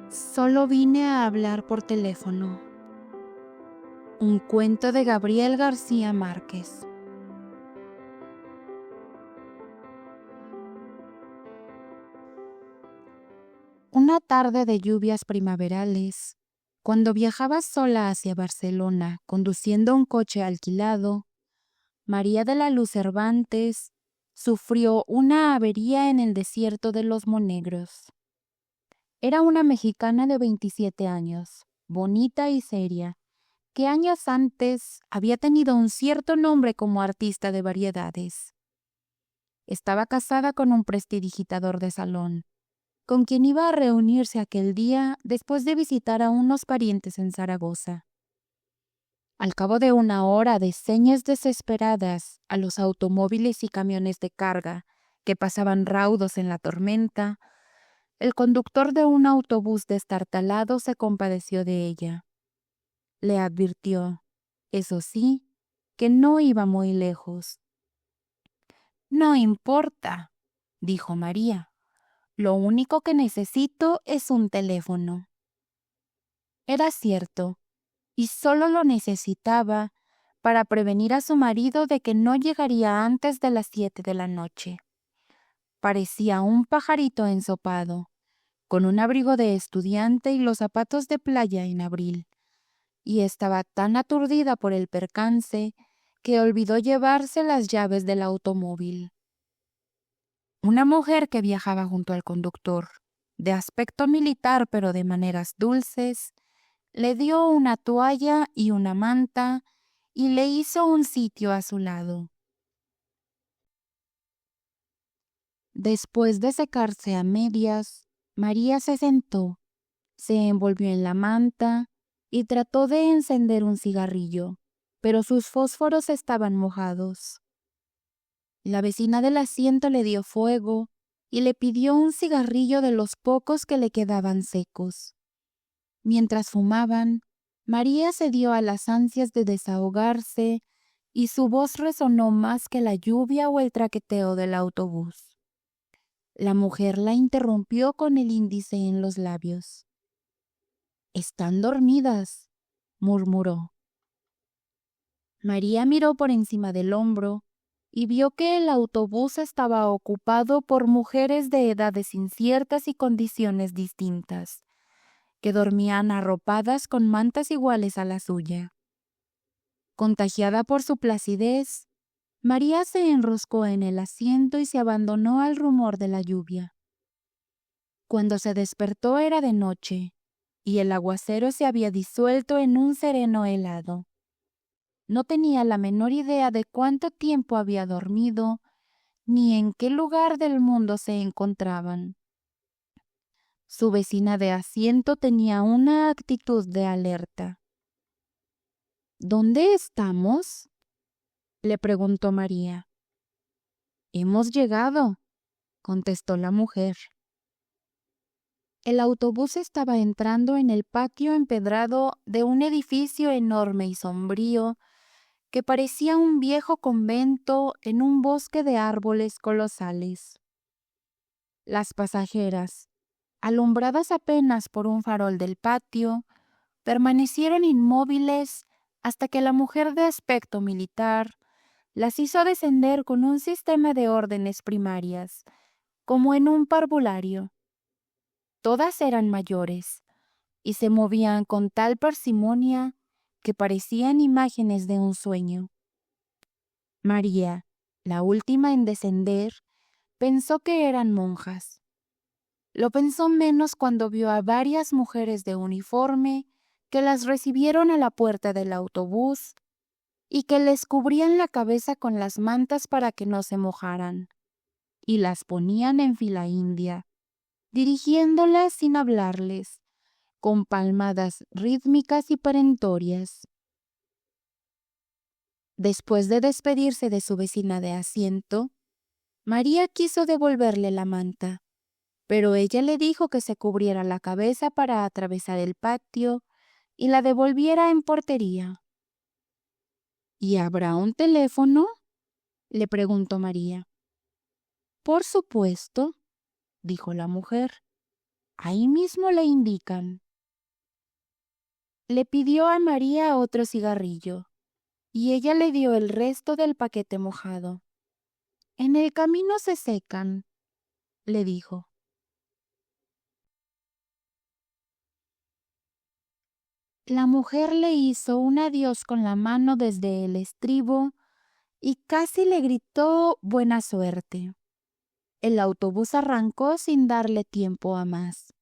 Solo vine a hablar por teléfono. Un cuento de Gabriel García Márquez. Una tarde de lluvias primaverales, cuando viajaba sola hacia Barcelona conduciendo un coche alquilado, María de la Luz Cervantes sufrió una avería en el desierto de los Monegros. Era una mexicana de 27 años, bonita y seria, que años antes había tenido un cierto nombre como artista de variedades. Estaba casada con un prestidigitador de salón, con quien iba a reunirse aquel día después de visitar a unos parientes en Zaragoza. Al cabo de una hora de señas desesperadas a los automóviles y camiones de carga que pasaban raudos en la tormenta, el conductor de un autobús destartalado se compadeció de ella. Le advirtió, eso sí, que no iba muy lejos. «No importa», dijo María. «Lo único que necesito es un teléfono». Era cierto, y solo lo necesitaba para prevenir a su marido de que no llegaría antes de las 7 de la noche. Parecía un pajarito ensopado, con un abrigo de estudiante y los zapatos de playa en abril, y estaba tan aturdida por el percance que olvidó llevarse las llaves del automóvil. Una mujer que viajaba junto al conductor, de aspecto militar pero de maneras dulces, le dio una toalla y una manta y le hizo un sitio a su lado. Después de secarse a medias, María se sentó, se envolvió en la manta y trató de encender un cigarrillo, pero sus fósforos estaban mojados. La vecina del asiento le dio fuego y le pidió un cigarrillo de los pocos que le quedaban secos. Mientras fumaban, María cedió a las ansias de desahogarse y su voz resonó más que la lluvia o el traqueteo del autobús. La mujer la interrumpió con el índice en los labios. «Están dormidas», murmuró. María miró por encima del hombro y vio que el autobús estaba ocupado por mujeres de edades inciertas y condiciones distintas, que dormían arropadas con mantas iguales a la suya. Contagiada por su placidez, María se enroscó en el asiento y se abandonó al rumor de la lluvia. Cuando se despertó era de noche, y el aguacero se había disuelto en un sereno helado. No tenía la menor idea de cuánto tiempo había dormido, ni en qué lugar del mundo se encontraban. Su vecina de asiento tenía una actitud de alerta. «¿Dónde estamos?», le preguntó María. «Hemos llegado», contestó la mujer. El autobús estaba entrando en el patio empedrado de un edificio enorme y sombrío que parecía un viejo convento en un bosque de árboles colosales. Las pasajeras, alumbradas apenas por un farol del patio, permanecieron inmóviles hasta que la mujer de aspecto militar las hizo descender con un sistema de órdenes primarias, como en un parvulario. Todas eran mayores y se movían con tal parsimonia que parecían imágenes de un sueño. María, la última en descender, pensó que eran monjas. Lo pensó menos cuando vio a varias mujeres de uniforme que las recibieron a la puerta del autobús y que les cubrían la cabeza con las mantas para que no se mojaran, y las ponían en fila india, dirigiéndolas sin hablarles, con palmadas rítmicas y perentorias. Después de despedirse de su vecina de asiento, María quiso devolverle la manta, pero ella le dijo que se cubriera la cabeza para atravesar el patio y la devolviera en portería. «¿Y habrá un teléfono?», le preguntó María. «Por supuesto», dijo la mujer. Ahí mismo le indican. Le pidió a María otro cigarrillo, y ella le dio el resto del paquete mojado. En el camino se secan, le dijo. La mujer le hizo un adiós con la mano desde el estribo y casi le gritó buena suerte. El autobús arrancó sin darle tiempo a más.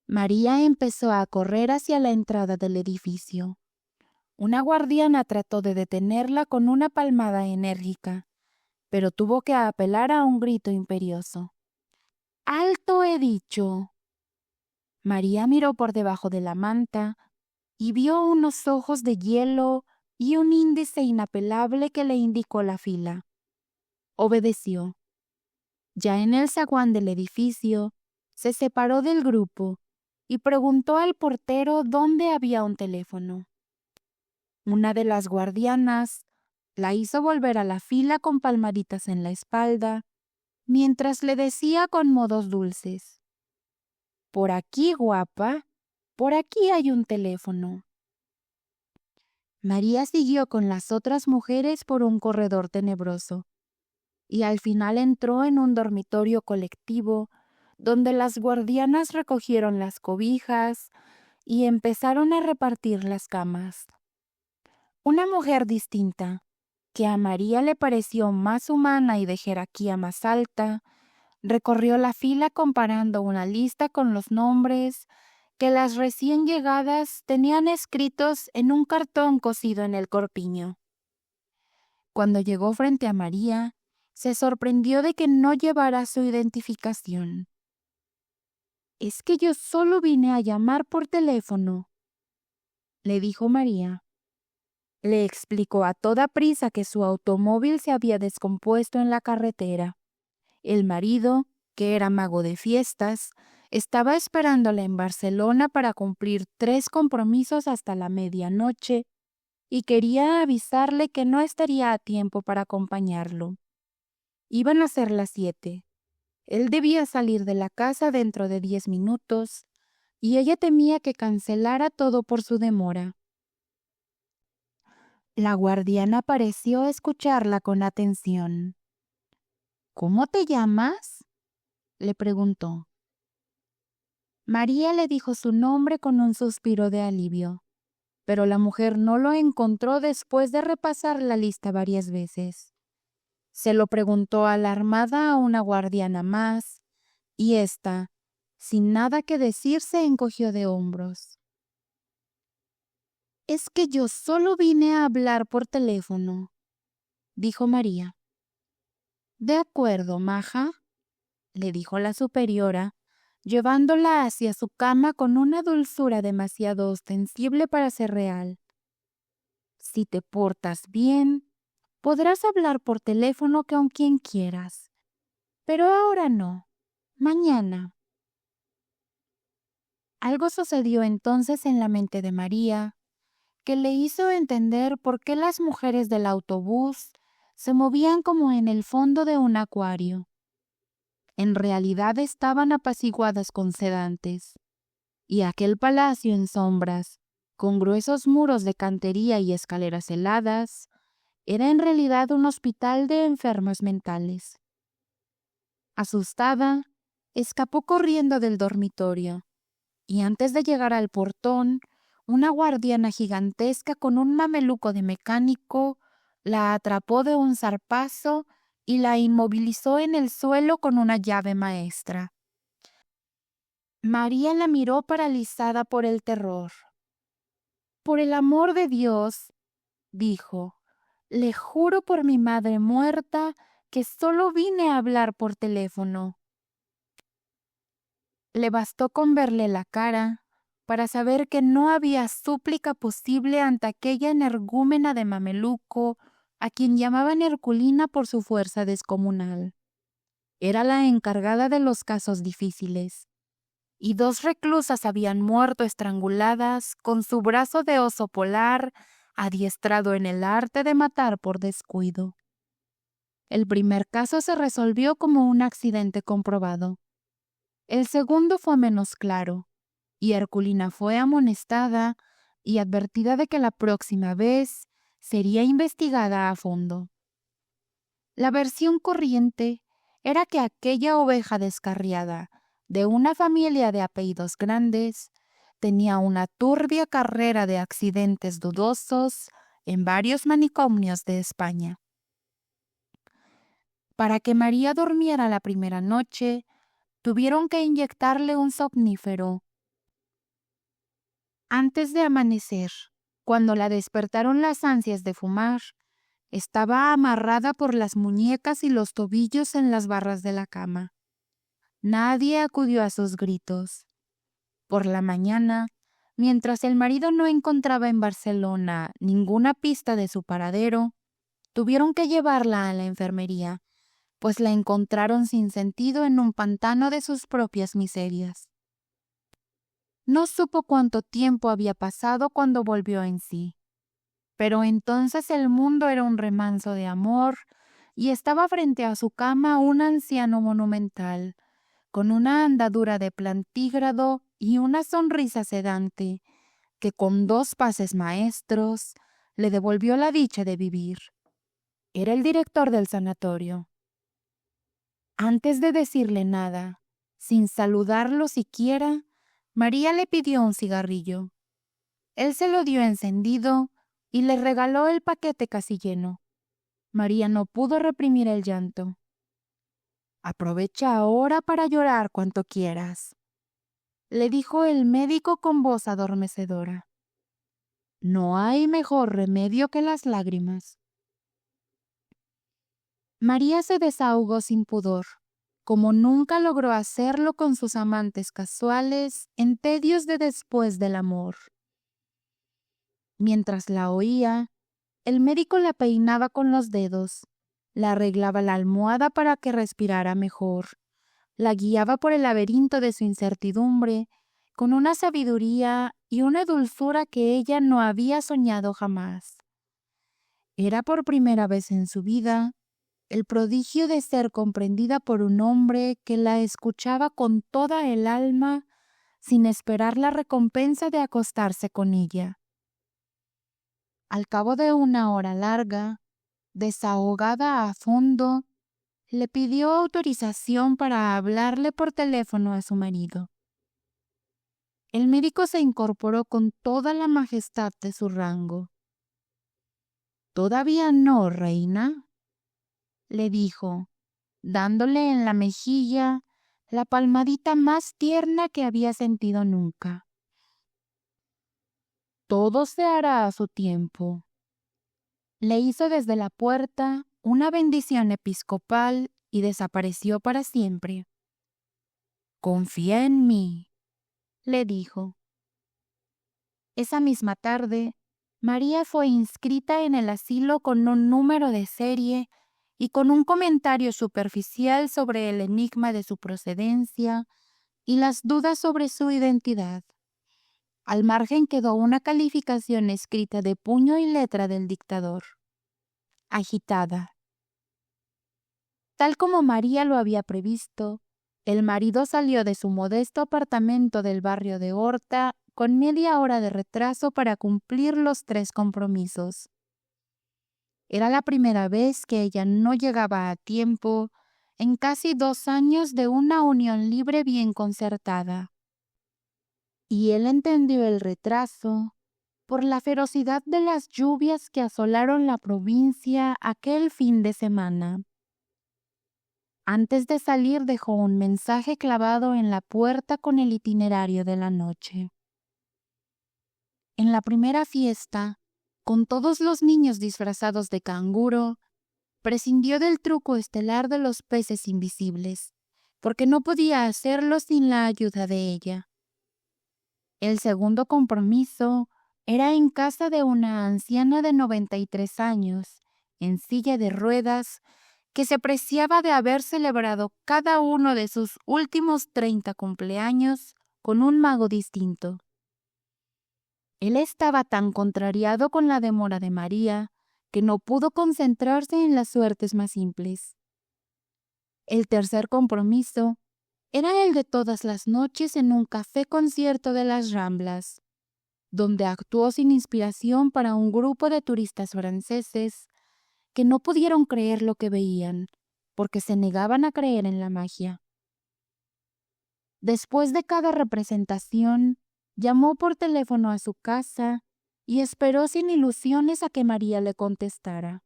María empezó a correr hacia la entrada del edificio. Una guardiana trató de detenerla con una palmada enérgica, pero tuvo que apelar a un grito imperioso. ¡Alto, he dicho! María miró por debajo de la manta y vio unos ojos de hielo y un índice inapelable que le indicó la fila. Obedeció. Ya en el zaguán del edificio, se separó del grupo y preguntó al portero dónde había un teléfono. Una de las guardianas la hizo volver a la fila con palmaditas en la espalda, mientras le decía con modos dulces: «Por aquí, guapa, por aquí hay un teléfono». María siguió con las otras mujeres por un corredor tenebroso y al final entró en un dormitorio colectivo donde las guardianas recogieron las cobijas y empezaron a repartir las camas. Una mujer distinta, que a María le pareció más humana y de jerarquía más alta, recorrió la fila comparando una lista con los nombres que las recién llegadas tenían escritos en un cartón cosido en el corpiño. Cuando llegó frente a María, se sorprendió de que no llevara su identificación. «Es que yo solo vine a llamar por teléfono», le dijo María. Le explicó a toda prisa que su automóvil se había descompuesto en la carretera. El marido, que era mago de fiestas, estaba esperándola en Barcelona para cumplir 3 compromisos hasta la medianoche y quería avisarle que no estaría a tiempo para acompañarlo. Iban a ser las 7. Él debía salir de la casa dentro de 10 minutos y ella temía que cancelara todo por su demora. La guardiana pareció escucharla con atención. «¿Cómo te llamas?», le preguntó. María le dijo su nombre con un suspiro de alivio, pero la mujer no lo encontró después de repasar la lista varias veces. Se lo preguntó alarmada a una guardiana más, y ésta, sin nada que decir, se encogió de hombros. «Es que yo solo vine a hablar por teléfono», dijo María. «De acuerdo, maja», le dijo la superiora, llevándola hacia su cama con una dulzura demasiado ostensible para ser real. «Si te portas bien, podrás hablar por teléfono con quien quieras, pero ahora no, mañana». Algo sucedió entonces en la mente de María, que le hizo entender por qué las mujeres del autobús se movían como en el fondo de un acuario. En realidad estaban apaciguadas con sedantes, y aquel palacio en sombras, con gruesos muros de cantería y escaleras heladas, era en realidad un hospital de enfermos mentales. Asustada, escapó corriendo del dormitorio, y antes de llegar al portón, una guardiana gigantesca con un mameluco de mecánico la atrapó de un zarpazo y la inmovilizó en el suelo con una llave maestra. María la miró paralizada por el terror. «Por el amor de Dios», dijo, «le juro por mi madre muerta que solo vine a hablar por teléfono». Le bastó con verle la cara para saber que no había súplica posible ante aquella energúmena de mameluco a quien llamaban Herculina por su fuerza descomunal. Era la encargada de los casos difíciles, y 2 reclusas habían muerto estranguladas con su brazo de oso polar adiestrado en el arte de matar por descuido. El primer caso se resolvió como un accidente comprobado. El segundo fue menos claro, y Herculina fue amonestada y advertida de que la próxima vez sería investigada a fondo. La versión corriente era que aquella oveja descarriada de una familia de apellidos grandes tenía una turbia carrera de accidentes dudosos en varios manicomios de España. Para que María durmiera la primera noche, tuvieron que inyectarle un somnífero. Antes de amanecer, cuando la despertaron las ansias de fumar, estaba amarrada por las muñecas y los tobillos en las barras de la cama. Nadie acudió a sus gritos. Por la mañana, mientras el marido no encontraba en Barcelona ninguna pista de su paradero, tuvieron que llevarla a la enfermería, pues la encontraron sin sentido en un pantano de sus propias miserias. No supo cuánto tiempo había pasado cuando volvió en sí, pero entonces el mundo era un remanso de amor y estaba frente a su cama un anciano monumental, con una andadura de plantígrado y una sonrisa sedante, que con 2 pases maestros le devolvió la dicha de vivir. Era el director del sanatorio. Antes de decirle nada, sin saludarlo siquiera, María le pidió un cigarrillo. Él se lo dio encendido y le regaló el paquete casi lleno. María no pudo reprimir el llanto. «Aprovecha ahora para llorar cuanto quieras», le dijo el médico con voz adormecedora. «No hay mejor remedio que las lágrimas». María se desahogó sin pudor, como nunca logró hacerlo con sus amantes casuales en tedios de después del amor. Mientras la oía, el médico la peinaba con los dedos, la arreglaba la almohada para que respirara mejor, la guiaba por el laberinto de su incertidumbre con una sabiduría y una dulzura que ella no había soñado jamás. Era por primera vez en su vida el prodigio de ser comprendida por un hombre que la escuchaba con toda el alma sin esperar la recompensa de acostarse con ella. Al cabo de una hora larga, desahogada a fondo, le pidió autorización para hablarle por teléfono a su marido. El médico se incorporó con toda la majestad de su rango. «Todavía no, reina», le dijo, dándole en la mejilla la palmadita más tierna que había sentido nunca. «Todo se hará a su tiempo». Le hizo desde la puerta una bendición episcopal y desapareció para siempre. «Confía en mí», le dijo. Esa misma tarde, María fue inscrita en el asilo con un número de serie y con un comentario superficial sobre el enigma de su procedencia y las dudas sobre su identidad. Al margen quedó una calificación escrita de puño y letra del dictador: agitada. Tal como María lo había previsto, el marido salió de su modesto apartamento del barrio de Horta con media hora de retraso para cumplir los 3 compromisos. Era la primera vez que ella no llegaba a tiempo en casi 2 años de una unión libre bien concertada. Y él entendió el retraso por la ferocidad de las lluvias que asolaron la provincia aquel fin de semana. Antes de salir dejó un mensaje clavado en la puerta con el itinerario de la noche. En la primera fiesta, con todos los niños disfrazados de canguro, prescindió del truco estelar de los peces invisibles, porque no podía hacerlo sin la ayuda de ella. El segundo compromiso era en casa de una anciana de 93 años, en silla de ruedas, que se preciaba de haber celebrado cada uno de sus últimos 30 cumpleaños con un mago distinto. Él estaba tan contrariado con la demora de María que no pudo concentrarse en las suertes más simples. El tercer compromiso Era el de todas las noches en un café concierto de las Ramblas, donde actuó sin inspiración para un grupo de turistas franceses que no pudieron creer lo que veían, porque se negaban a creer en la magia. Después de cada representación, llamó por teléfono a su casa y esperó sin ilusiones a que María le contestara.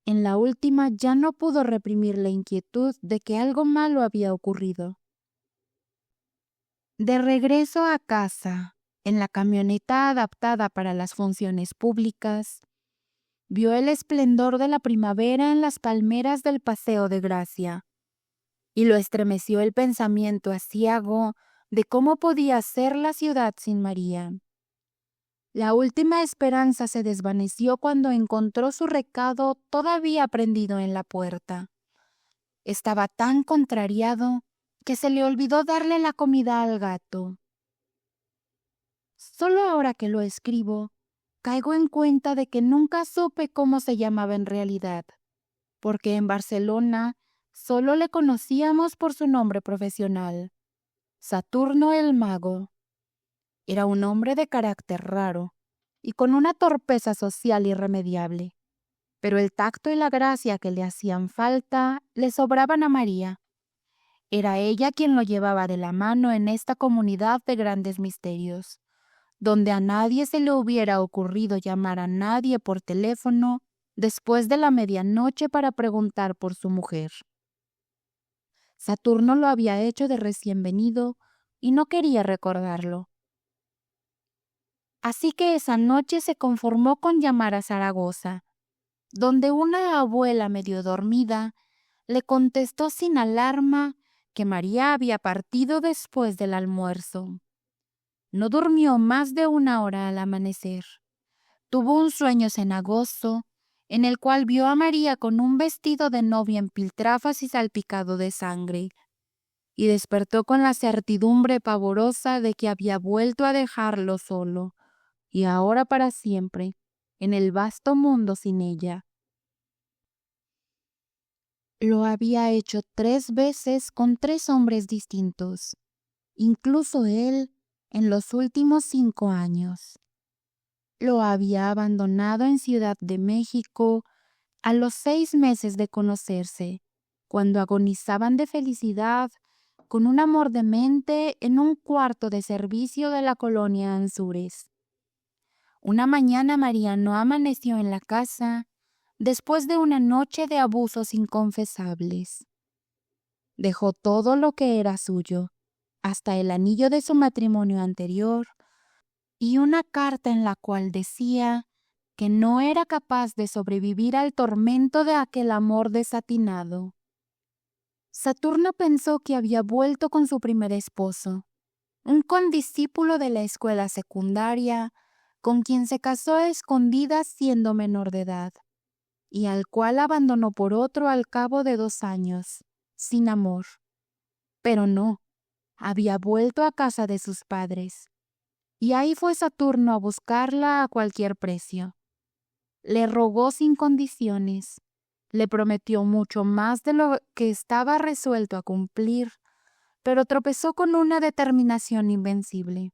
En la última ya no pudo reprimir la inquietud de que algo malo había ocurrido. De regreso a casa, en la camioneta adaptada para las funciones públicas, vio el esplendor de la primavera en las palmeras del Paseo de Gracia, y lo estremeció el pensamiento aciago de cómo podía ser la ciudad sin María. La última esperanza se desvaneció cuando encontró su recado todavía prendido en la puerta. Estaba tan contrariado que se le olvidó darle la comida al gato. Solo ahora que lo escribo, caigo en cuenta de que nunca supe cómo se llamaba en realidad, porque en Barcelona solo le conocíamos por su nombre profesional, Saturno el Mago. Era un hombre de carácter raro y con una torpeza social irremediable, pero el tacto y la gracia que le hacían falta le sobraban a María. Era ella quien lo llevaba de la mano en esta comunidad de grandes misterios, donde a nadie se le hubiera ocurrido llamar a nadie por teléfono después de la medianoche para preguntar por su mujer. Saturno lo había hecho de recién venido y no quería recordarlo. Así que esa noche se conformó con llamar a Zaragoza, donde una abuela medio dormida le contestó sin alarma que María había partido después del almuerzo. No durmió más de 1 hora al amanecer. Tuvo un sueño cenagoso en el cual vio a María con un vestido de novia en piltrafas y salpicado de sangre, y despertó con la certidumbre pavorosa de que había vuelto a dejarlo solo, y ahora para siempre, en el vasto mundo sin ella. Lo había hecho 3 veces con 3 hombres distintos, incluso él en los últimos 5 años. Lo había abandonado en Ciudad de México a los 6 meses de conocerse, cuando agonizaban de felicidad con un amor demente en un cuarto de servicio de la colonia Anzures. Una mañana María no amaneció en la casa después de una noche de abusos inconfesables. Dejó todo lo que era suyo, hasta el anillo de su matrimonio anterior, y una carta en la cual decía que no era capaz de sobrevivir al tormento de aquel amor desatinado. Saturno pensó que había vuelto con su primer esposo, un condiscípulo de la escuela secundaria, con quien se casó a escondidas siendo menor de edad, y al cual abandonó por otro al cabo de 2 años, sin amor. Pero no, había vuelto a casa de sus padres, y ahí fue Saturno a buscarla a cualquier precio. Le rogó sin condiciones, le prometió mucho más de lo que estaba resuelto a cumplir, pero tropezó con una determinación invencible.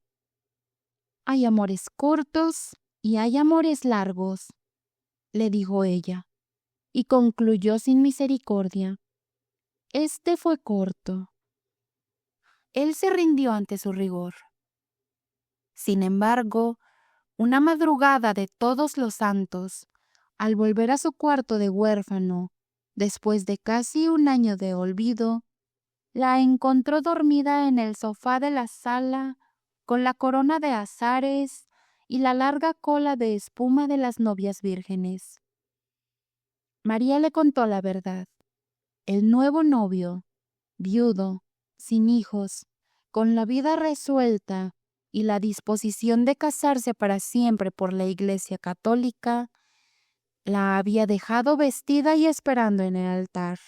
Hay amores cortos y hay amores largos, le dijo ella, y concluyó sin misericordia. Este fue corto. Él se rindió ante su rigor. Sin embargo, una madrugada de Todos los Santos, al volver a su cuarto de huérfano, después de casi 1 año de olvido, la encontró dormida en el sofá de la sala, con la corona de azares y la larga cola de espuma de las novias vírgenes. María le contó la verdad. El nuevo novio, viudo, sin hijos, con la vida resuelta y la disposición de casarse para siempre por la Iglesia Católica, la había dejado vestida y esperando en el altar.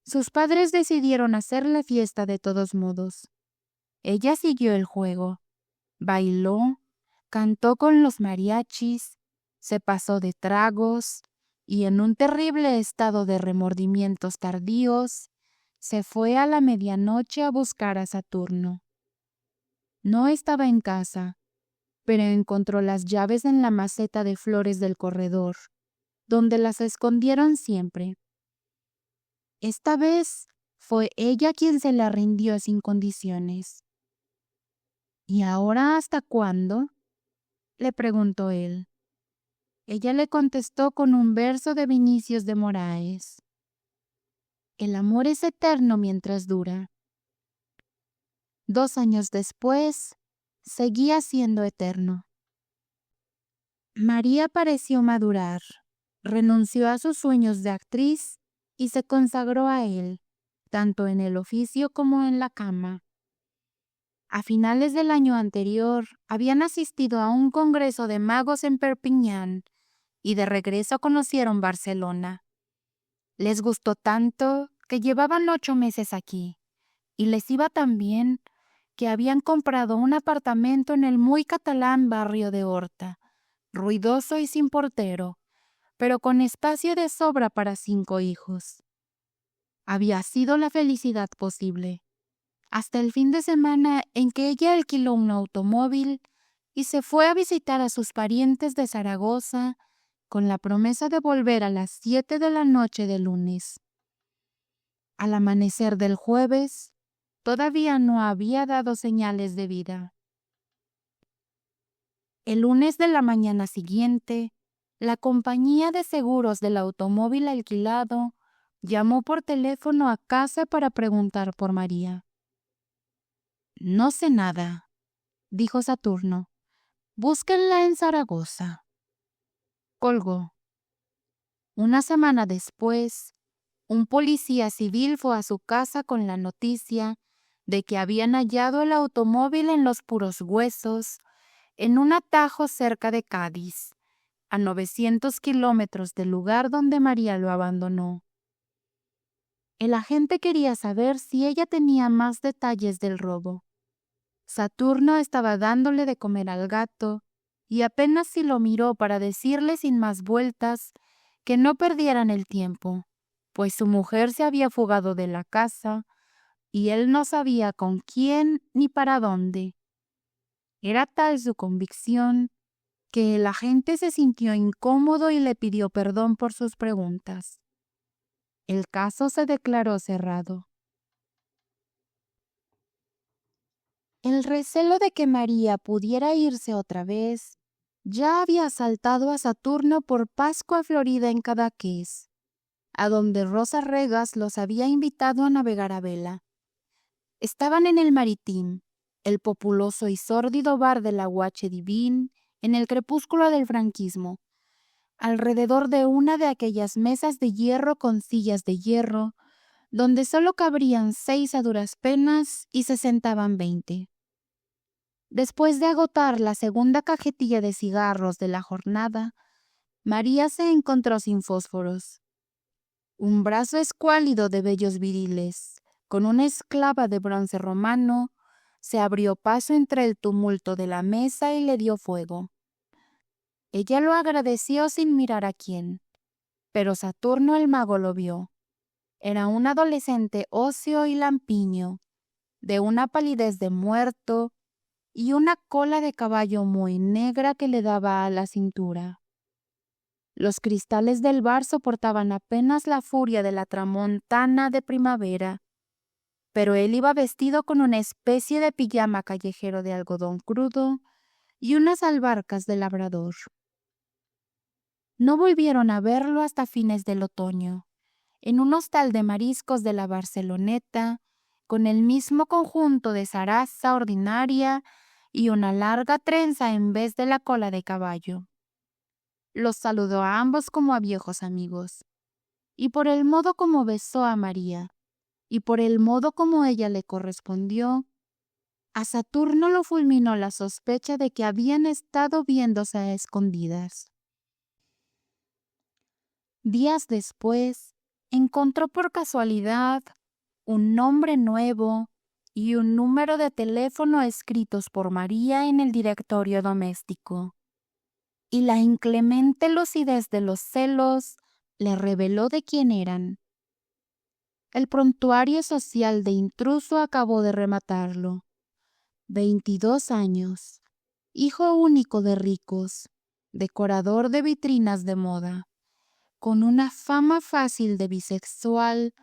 Sus padres decidieron hacer la fiesta de todos modos. Ella siguió el juego, bailó, cantó con los mariachis, se pasó de tragos y en un terrible estado de remordimientos tardíos, Se fue a la medianoche a buscar a Saturno. No estaba en casa, pero encontró las llaves en la maceta de flores del corredor, donde las escondieron siempre. Esta vez fue ella quien se la rindió sin condiciones. ¿Y ahora hasta cuándo?, le preguntó él. Ella le contestó con un verso de Vinicius de Moraes: el amor es eterno mientras dura. 2 años después, seguía siendo eterno. María pareció madurar, renunció a sus sueños de actriz y se consagró a él, tanto en el oficio como en la cama. A finales del año anterior, habían asistido a un congreso de magos en Perpiñán y de regreso conocieron Barcelona. Les gustó tanto que llevaban 8 meses aquí, y les iba tan bien que habían comprado un apartamento en el muy catalán barrio de Horta, ruidoso y sin portero, pero con espacio de sobra para 5 hijos. Había sido la felicidad posible, hasta el fin de semana en que ella alquiló un automóvil y se fue a visitar a sus parientes de Zaragoza con la promesa de volver a las 7 de la noche del lunes. Al amanecer del jueves, todavía no había dado señales de vida. El lunes de la mañana siguiente, la compañía de seguros del automóvil alquilado llamó por teléfono a casa para preguntar por María. No sé nada, dijo Saturno. Búsquenla en Zaragoza. Colgó. Una semana después, un policía civil fue a su casa con la noticia de que habían hallado el automóvil en los puros huesos, en un atajo cerca de Cádiz, a 900 kilómetros del lugar donde María lo abandonó. El agente quería saber si ella tenía más detalles del robo. Saturno estaba dándole de comer al gato y apenas si lo miró para decirle sin más vueltas que no perdieran el tiempo, pues su mujer se había fugado de la casa y él no sabía con quién ni para dónde. Era tal su convicción que el agente se sintió incómodo y le pidió perdón por sus preguntas. El caso se declaró cerrado. El recelo de que María pudiera irse otra vez ya había asaltado a Saturno por Pascua Florida en Cadaqués, a donde Rosa Regas los había invitado a navegar a vela. Estaban en el Maritim, el populoso y sórdido bar de la Guache Divine, en el crepúsculo del franquismo, alrededor de una de aquellas mesas de hierro con sillas de hierro, donde solo cabrían 6 a duras penas y se sentaban 20. Después de agotar la segunda cajetilla de cigarros de la jornada, María se encontró sin fósforos. Un brazo escuálido de vellos viriles, con una esclava de bronce romano, se abrió paso entre el tumulto de la mesa y le dio fuego. Ella lo agradeció sin mirar a quién, pero Saturno el mago lo vio. Era un adolescente óseo y lampiño, de una palidez de muerto y una cola de caballo muy negra que le daba a la cintura. Los cristales del bar soportaban apenas la furia de la tramontana de primavera, pero él iba vestido con una especie de pijama callejero de algodón crudo y unas albarcas de labrador. No volvieron a verlo hasta fines del otoño, en un hostal de mariscos de la Barceloneta, con el mismo conjunto de zaraza ordinaria y una larga trenza en vez de la cola de caballo. Los saludó a ambos como a viejos amigos, y por el modo como besó a María, y por el modo como ella le correspondió, a Saturno lo fulminó la sospecha de que habían estado viéndose a escondidas. Días después, encontró por casualidad un nombre nuevo y un número de teléfono escritos por María en el directorio doméstico. Y la inclemente lucidez de los celos le reveló de quién eran. El prontuario social de intruso acabó de rematarlo. 22 años, hijo único de ricos, decorador de vitrinas de moda, con una fama fácil de bisexual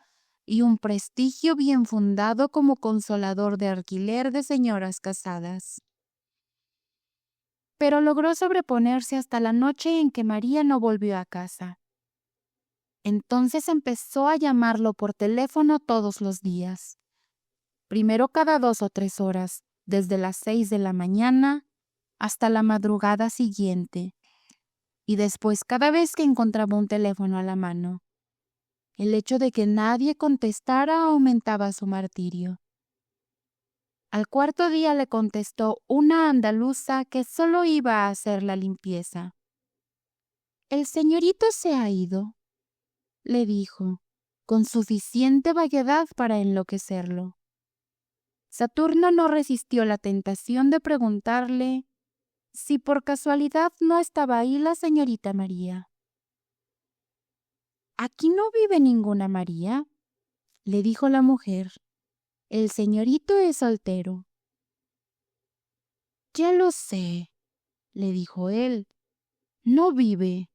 y un prestigio bien fundado como consolador de alquiler de señoras casadas. Pero logró sobreponerse hasta la noche en que María no volvió a casa. Entonces empezó a llamarlo por teléfono todos los días, primero cada 2 o 3 horas, desde las 6 de la mañana hasta la madrugada siguiente, y después cada vez que encontraba un teléfono a la mano. El hecho de que nadie contestara aumentaba su martirio. Al cuarto día le contestó una andaluza que solo iba a hacer la limpieza. «El señorito se ha ido», le dijo, con suficiente vaguedad para enloquecerlo. Saturno no resistió la tentación de preguntarle si por casualidad no estaba ahí la señorita María. «Aquí no vive ninguna María», le dijo la mujer. «El señorito es soltero». «Ya lo sé», le dijo él. «No vive.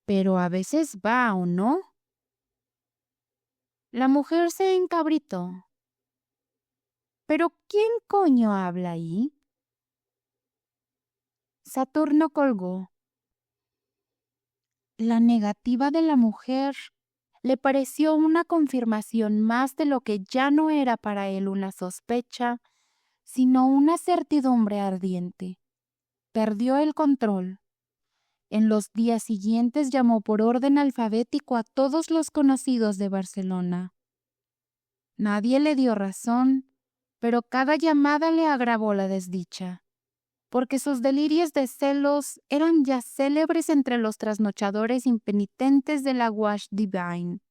Pero a veces va, ¿o no?». La mujer se encabritó. «¿Pero quién coño habla ahí?». Saturno colgó. La negativa de la mujer le pareció una confirmación más de lo que ya no era para él una sospecha, sino una certidumbre ardiente. Perdió el control. En los días siguientes llamó por orden alfabético a todos los conocidos de Barcelona. Nadie le dio razón, pero cada llamada le agravó la desdicha, porque sus delirios de celos eran ya célebres entre los trasnochadores impenitentes de la Wash Divine,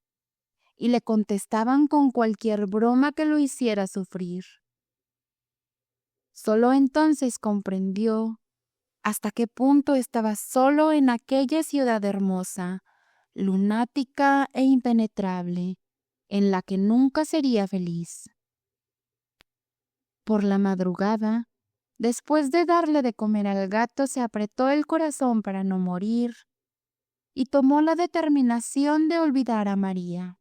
y le contestaban con cualquier broma que lo hiciera sufrir. Solo entonces comprendió hasta qué punto estaba solo en aquella ciudad hermosa, lunática e impenetrable, en la que nunca sería feliz. Por la madrugada, después de darle de comer al gato, se apretó el corazón para no morir y tomó la determinación de olvidar a María.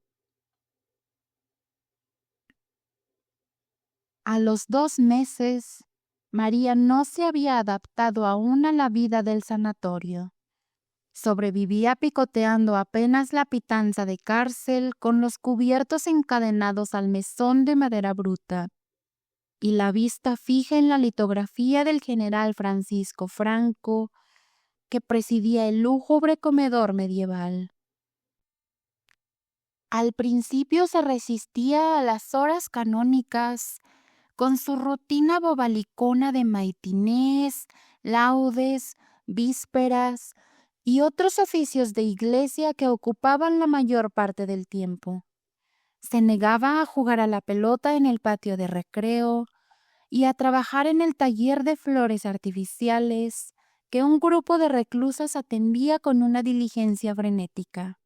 A los 2 meses, María no se había adaptado aún a la vida del sanatorio. Sobrevivía picoteando apenas la pitanza de cárcel con los cubiertos encadenados al mesón de madera bruta y la vista fija en la litografía del general Francisco Franco que presidía el lúgubre comedor medieval. Al principio se resistía a las horas canónicas con su rutina bobalicona de maitinés, laudes, vísperas y otros oficios de iglesia que ocupaban la mayor parte del tiempo. Se negaba a jugar a la pelota en el patio de recreo y a trabajar en el taller de flores artificiales que un grupo de reclusas atendía con una diligencia frenética.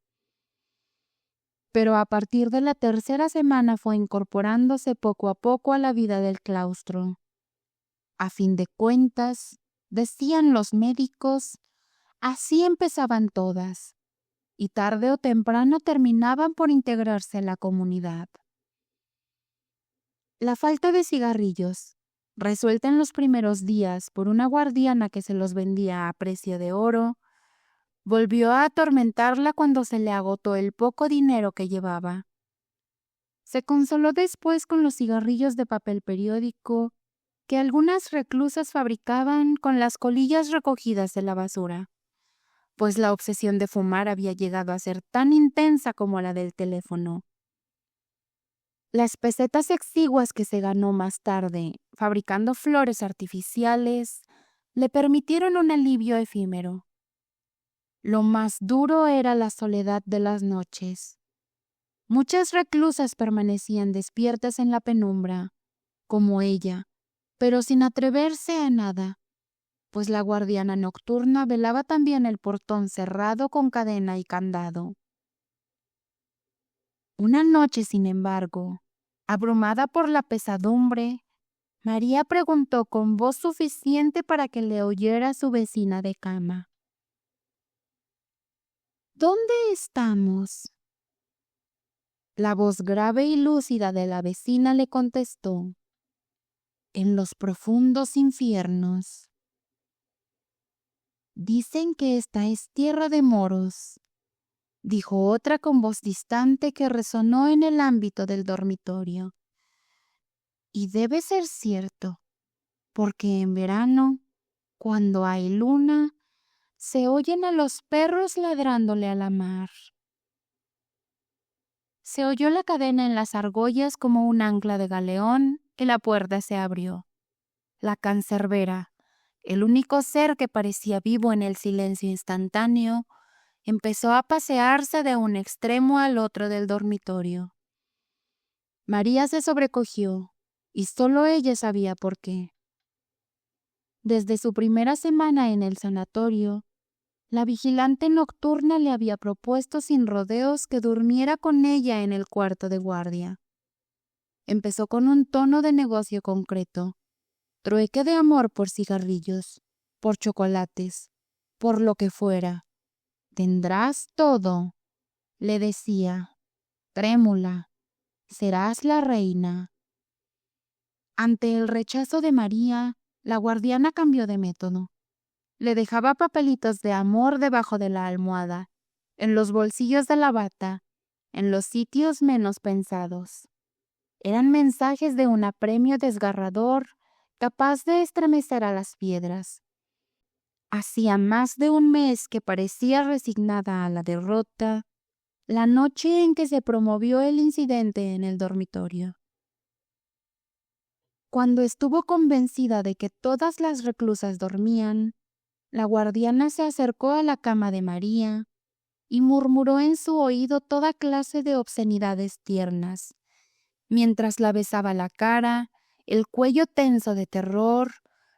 Pero a partir de la tercera semana fue incorporándose poco a poco a la vida del claustro. A fin de cuentas, decían los médicos, así empezaban todas, y tarde o temprano terminaban por integrarse a la comunidad. La falta de cigarrillos, resuelta en los primeros días por una guardiana que se los vendía a precio de oro, volvió a atormentarla cuando se le agotó el poco dinero que llevaba. Se consoló después con los cigarrillos de papel periódico que algunas reclusas fabricaban con las colillas recogidas de la basura, pues la obsesión de fumar había llegado a ser tan intensa como la del teléfono. Las pesetas exiguas que se ganó más tarde, fabricando flores artificiales, le permitieron un alivio efímero. Lo más duro era la soledad de las noches. Muchas reclusas permanecían despiertas en la penumbra, como ella, pero sin atreverse a nada, pues la guardiana nocturna velaba también el portón cerrado con cadena y candado. Una noche, sin embargo, abrumada por la pesadumbre, María preguntó con voz suficiente para que le oyera su vecina de cama: ¿Dónde estamos? La voz grave y lúcida de la vecina le contestó: en los profundos infiernos. Dicen que esta es tierra de moros, dijo otra con voz distante que resonó en el ámbito del dormitorio. Y debe ser cierto, porque en verano, cuando hay luna, se oyen a los perros ladrándole a la mar. Se oyó la cadena en las argollas como un ancla de galeón y la puerta se abrió. La cancerbera, el único ser que parecía vivo en el silencio instantáneo, empezó a pasearse de un extremo al otro del dormitorio. María se sobrecogió, y solo ella sabía por qué. Desde su primera semana en el sanatorio, la vigilante nocturna le había propuesto sin rodeos que durmiera con ella en el cuarto de guardia. Empezó con un tono de negocio concreto: trueque de amor por cigarrillos, por chocolates, por lo que fuera. Tendrás todo, le decía, trémula, serás la reina. Ante el rechazo de María, la guardiana cambió de método. Le dejaba papelitos de amor debajo de la almohada, en los bolsillos de la bata, en los sitios menos pensados. Eran mensajes de un apremio desgarrador, capaz de estremecer a las piedras. Hacía más de un mes que parecía resignada a la derrota, la noche en que se promovió el incidente en el dormitorio. Cuando estuvo convencida de que todas las reclusas dormían, la guardiana se acercó a la cama de María y murmuró en su oído toda clase de obscenidades tiernas, mientras la besaba la cara, el cuello tenso de terror,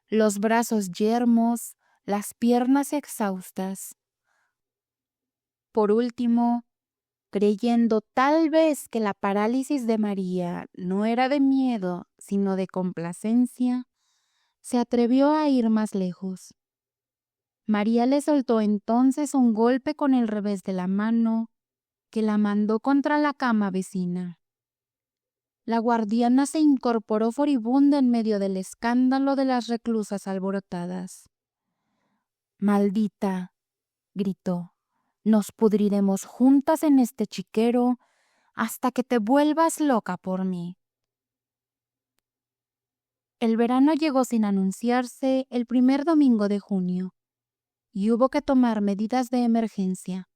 los brazos yermos, las piernas exhaustas. Por último, creyendo tal vez que la parálisis de María no era de miedo, sino de complacencia, se atrevió a ir más lejos. María le soltó entonces un golpe con el revés de la mano que la mandó contra la cama vecina. La guardiana se incorporó furibunda en medio del escándalo de las reclusas alborotadas. «Maldita», gritó, «nos pudriremos juntas en este chiquero hasta que te vuelvas loca por mí». El verano llegó sin anunciarse el primer domingo de junio, y hubo que tomar medidas de emergencia,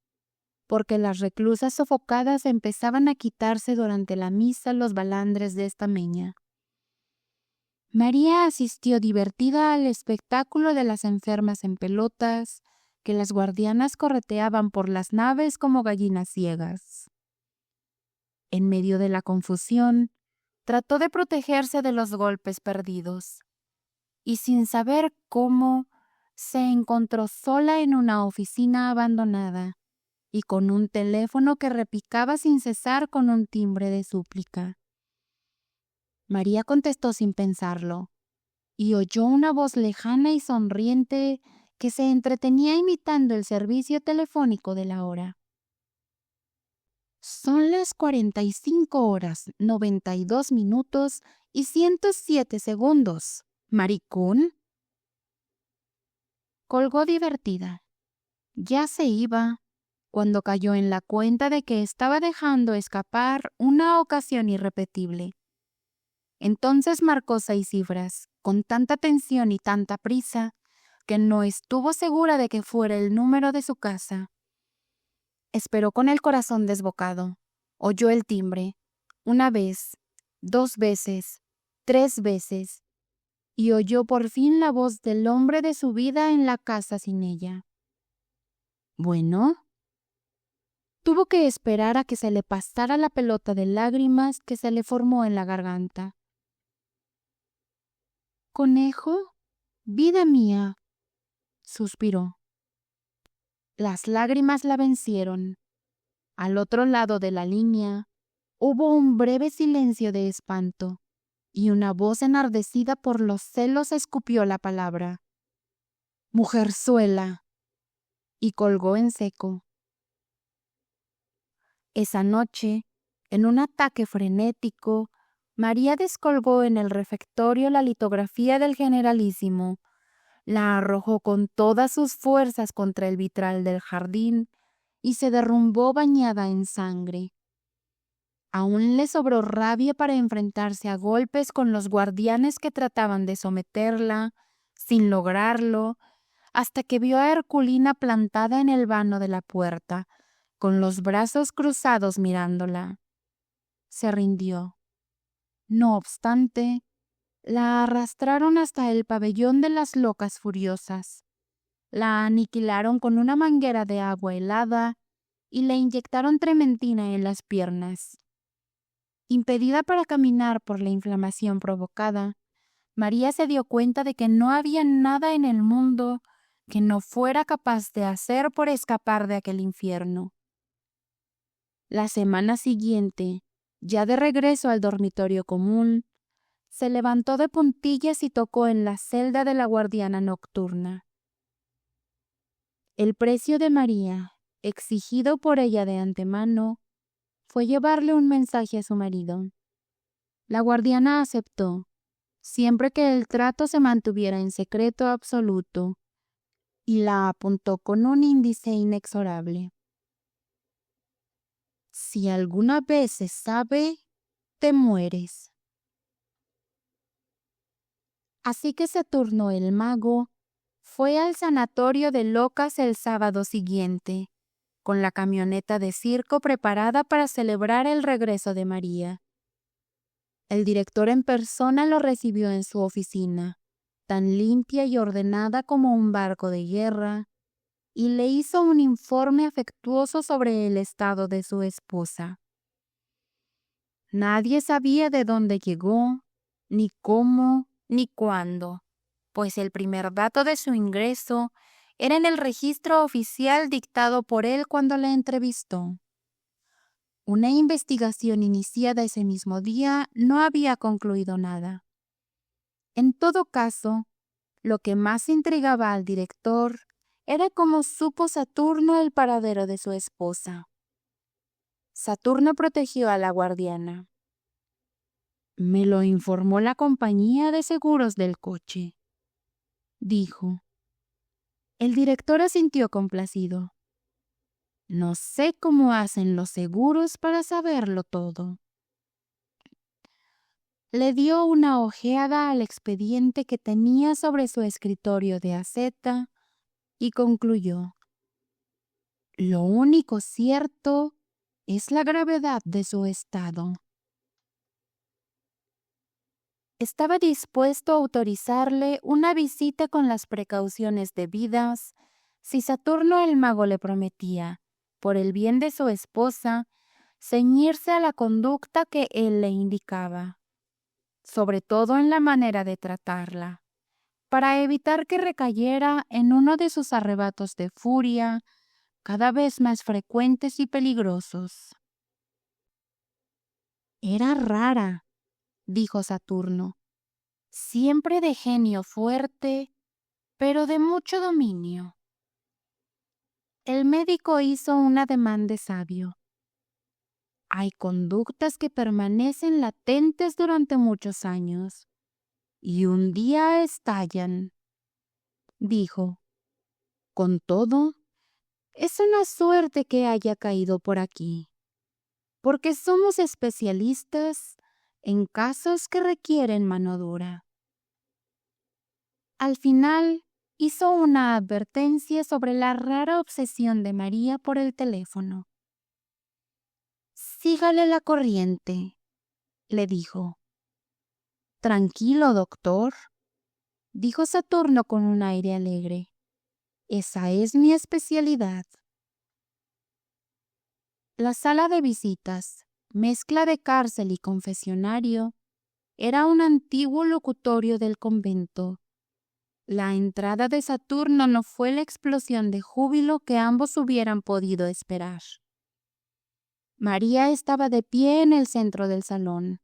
porque las reclusas sofocadas empezaban a quitarse durante la misa los balandres de estameña. María asistió divertida al espectáculo de las enfermas en pelotas, que las guardianas correteaban por las naves como gallinas ciegas. En medio de la confusión, trató de protegerse de los golpes perdidos, y sin saber cómo, se encontró sola en una oficina abandonada y con un teléfono que repicaba sin cesar con un timbre de súplica. María contestó sin pensarlo, y oyó una voz lejana y sonriente que se entretenía imitando el servicio telefónico de la hora. Son las 45 horas, 92 minutos y 107 segundos. ¿Maricún? Colgó divertida. Ya se iba, cuando cayó en la cuenta de que estaba dejando escapar una ocasión irrepetible. Entonces marcó 6 cifras, con tanta tensión y tanta prisa, que no estuvo segura de que fuera el número de su casa. Esperó con el corazón desbocado. Oyó el timbre, una vez, 2 veces, 3 veces, y oyó por fin la voz del hombre de su vida en la casa sin ella. Bueno, tuvo que esperar a que se le pasara la pelota de lágrimas que se le formó en la garganta. «Conejo, vida mía», suspiró. Las lágrimas la vencieron. Al otro lado de la línea, Hubo un breve silencio de espanto, y una voz enardecida por los celos escupió la palabra: «Mujerzuela», y colgó en seco. Esa noche, en un ataque frenético, María descolgó en el refectorio la litografía del Generalísimo, la arrojó con todas sus fuerzas contra el vitral del jardín y se derrumbó bañada en sangre. Aún le sobró rabia para enfrentarse a golpes con los guardianes que trataban de someterla, sin lograrlo, hasta que vio a Herculina plantada en el vano de la puerta, con los brazos cruzados mirándola. Se rindió. No obstante, la arrastraron hasta el pabellón de las locas furiosas. La aniquilaron con una manguera de agua helada y le inyectaron trementina en las piernas. Impedida para caminar por la inflamación provocada, María se dio cuenta de que no había nada en el mundo que no fuera capaz de hacer por escapar de aquel infierno. La semana siguiente, ya de regreso al dormitorio común, se levantó de puntillas y tocó en la celda de la guardiana nocturna. El precio de María, exigido por ella de antemano, fue llevarle un mensaje a su marido. La guardiana aceptó, siempre que el trato se mantuviera en secreto absoluto, y la apuntó con un índice inexorable. Si alguna vez se sabe, te mueres. Así que Saturno el mago fue al sanatorio de locas el sábado siguiente, con la camioneta de circo preparada para celebrar el regreso de María. El director en persona lo recibió en su oficina, tan limpia y ordenada como un barco de guerra, y le hizo un informe afectuoso sobre el estado de su esposa. Nadie sabía de dónde llegó, ni cómo, ni cuándo, pues el primer dato de su ingreso era en el registro oficial dictado por él cuando la entrevistó. Una investigación iniciada ese mismo día no había concluido nada. En todo caso, lo que más intrigaba al director era cómo supo Saturno el paradero de su esposa. Saturno protegió a la guardiana. «Me lo informó la compañía de seguros del coche», dijo. El director asintió complacido. «No sé cómo hacen los seguros para saberlo todo». Le dio una ojeada al expediente que tenía sobre su escritorio de aceta y concluyó: «Lo único cierto es la gravedad de su estado». Estaba dispuesto a autorizarle una visita con las precauciones debidas si Saturno el mago le prometía, por el bien de su esposa, ceñirse a la conducta que él le indicaba, sobre todo en la manera de tratarla, para evitar que recayera en uno de sus arrebatos de furia cada vez más frecuentes y peligrosos. «Era rara», dijo Saturno, «siempre de genio fuerte, pero de mucho dominio». El médico hizo un ademán de sabio. «Hay conductas que permanecen latentes durante muchos años y un día estallan», dijo. «Con todo, es una suerte que haya caído por aquí, porque somos especialistas en casos que requieren mano dura». Al final, hizo una advertencia sobre la rara obsesión de María por el teléfono. «Sígale la corriente», le dijo. «Tranquilo, doctor», dijo Saturno con un aire alegre. «Esa es mi especialidad». La sala de visitas, mezcla de cárcel y confesionario, era un antiguo locutorio del convento. La entrada de Saturno no fue la explosión de júbilo que ambos hubieran podido esperar. María estaba de pie en el centro del salón,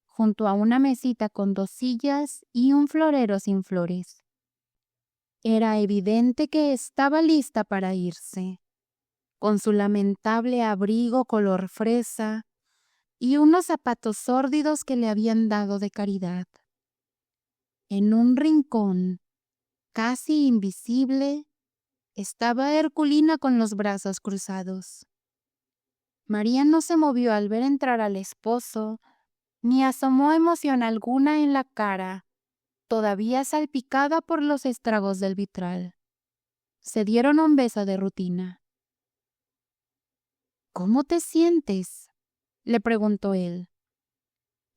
junto a una mesita con 2 sillas y un florero sin flores. Era evidente que estaba lista para irse, con su lamentable abrigo color fresa y unos zapatos sórdidos que le habían dado de caridad. En un rincón, casi invisible, estaba Herculina con los brazos cruzados. María no se movió al ver entrar al esposo, ni asomó emoción alguna en la cara, todavía salpicada por los estragos del vitral. Se dieron un beso de rutina. ¿Cómo te sientes?, le preguntó él.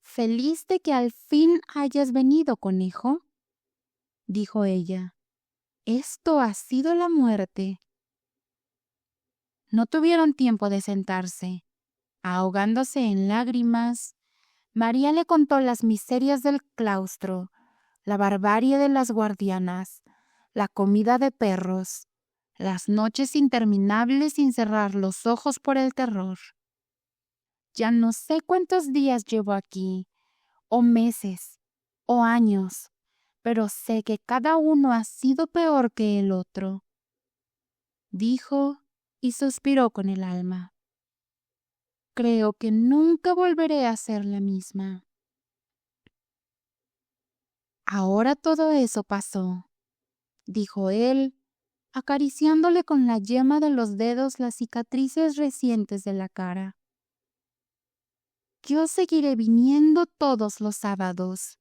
¿Feliz de que al fin hayas venido, conejo?, dijo ella. Esto ha sido la muerte. No tuvieron tiempo de sentarse. Ahogándose en lágrimas, María le contó las miserias del claustro, la barbarie de las guardianas, la comida de perros, las noches interminables sin cerrar los ojos por el terror. Ya no sé cuántos días llevo aquí, o meses, o años, pero sé que cada uno ha sido peor que el otro, dijo y suspiró con el alma. Creo que nunca volveré a ser la misma. Ahora todo eso pasó, dijo él, acariciándole con la yema de los dedos las cicatrices recientes de la cara. Yo seguiré viniendo todos los sábados,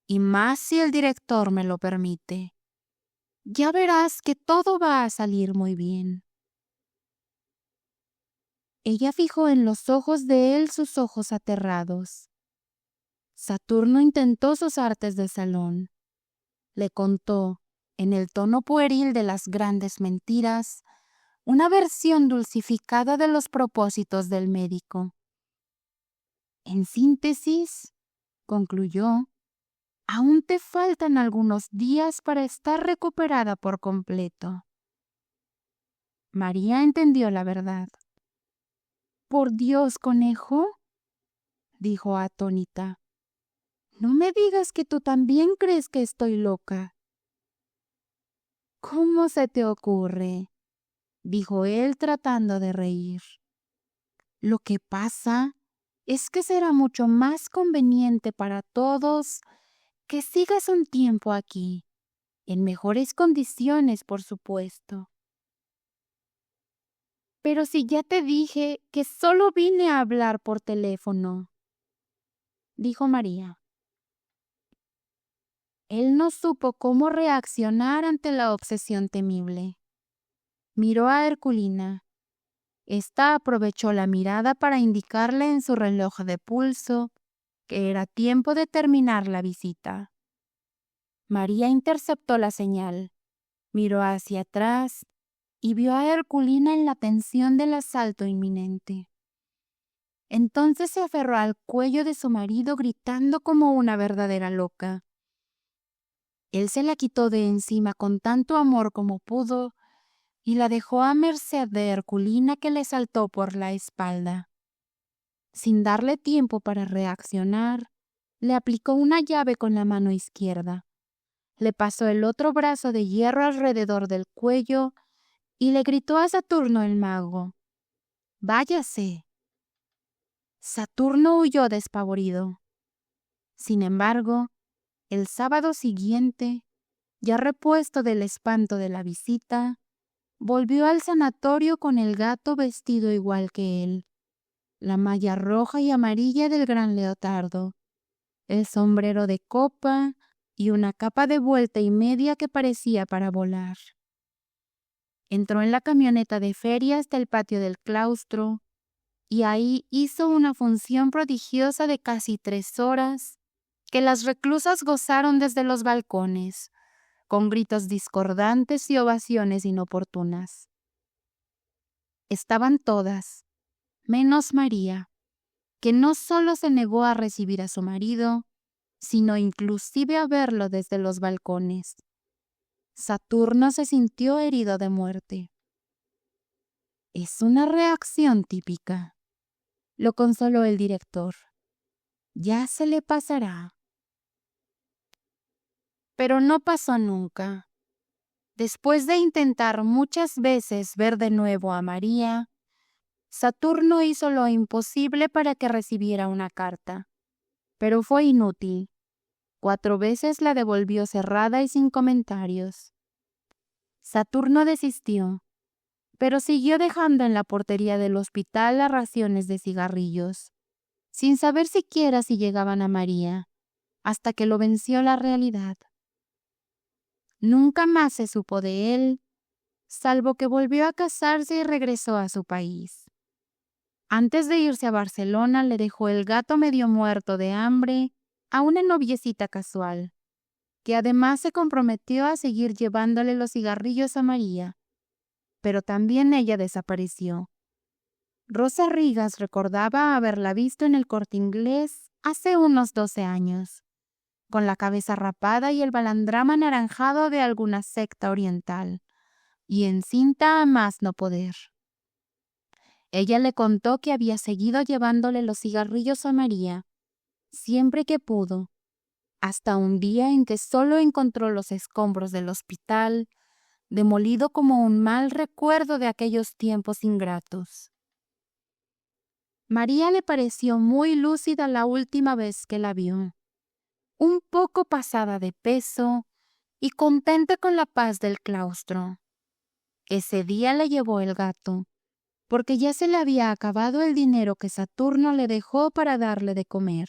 y más si el director me lo permite. Ya verás que todo va a salir muy bien. Ella fijó en los ojos de él sus ojos aterrados. Saturno intentó sus artes de salón. Le contó, en el tono pueril de las grandes mentiras, una versión dulcificada de los propósitos del médico. En síntesis, concluyó, aún te faltan algunos días para estar recuperada por completo. María entendió la verdad. «Por Dios, conejo», dijo atónita, «no me digas que tú también crees que estoy loca». «¿Cómo se te ocurre?», dijo él tratando de reír. «Lo que pasa es que será mucho más conveniente para todos que sigas un tiempo aquí, en mejores condiciones, por supuesto». «Pero si ya te dije que solo vine a hablar por teléfono», dijo María. Él no supo cómo reaccionar ante la obsesión temible. Miró a Herculina. Esta aprovechó la mirada para indicarle en su reloj de pulso que era tiempo de terminar la visita. María interceptó la señal, miró hacia atrás y vio a Herculina en la tensión del asalto inminente. Entonces se aferró al cuello de su marido gritando como una verdadera loca. Él se la quitó de encima con tanto amor como pudo y la dejó a merced de Herculina, que le saltó por la espalda. Sin darle tiempo para reaccionar, le aplicó una llave con la mano izquierda. Le pasó el otro brazo de hierro alrededor del cuello y le gritó a Saturno el mago: «¡Váyase!». Saturno huyó despavorido. Sin embargo, el sábado siguiente, ya repuesto del espanto de la visita, volvió al sanatorio con el gato vestido igual que él, la malla roja y amarilla del gran leotardo, el sombrero de copa y una capa de vuelta y media que parecía para volar. Entró en la camioneta de feria hasta el patio del claustro y ahí hizo una función prodigiosa de casi 3 horas que las reclusas gozaron desde los balcones, con gritos discordantes y ovaciones inoportunas. Estaban todas, menos María, que no solo se negó a recibir a su marido, sino inclusive a verlo desde los balcones. Saturno se sintió herido de muerte. Es una reacción típica, lo consoló el director. Ya se le pasará. Pero no pasó nunca. Después de intentar muchas veces ver de nuevo a María, Saturno hizo lo imposible para que recibiera una carta. Pero fue inútil. 4 veces la devolvió cerrada y sin comentarios. Saturno desistió, pero siguió dejando en la portería del hospital las raciones de cigarrillos, sin saber siquiera si llegaban a María, hasta que lo venció la realidad. Nunca más se supo de él, salvo que volvió a casarse y regresó a su país. Antes de irse a Barcelona le dejó el gato medio muerto de hambre a una noviecita casual, que además se comprometió a seguir llevándole los cigarrillos a María, pero también ella desapareció. Rosa Rigas recordaba haberla visto en el Corte Inglés hace unos 12 años, con la cabeza rapada y el balandrán anaranjado de alguna secta oriental, y encinta a más no poder. Ella le contó que había seguido llevándole los cigarrillos a María, siempre que pudo, hasta un día en que solo encontró los escombros del hospital, demolido como un mal recuerdo de aquellos tiempos ingratos. María le pareció muy lúcida la última vez que la vio, un poco pasada de peso y contenta con la paz del claustro. Ese día le llevó el gato, porque ya se le había acabado el dinero que Saturno le dejó para darle de comer.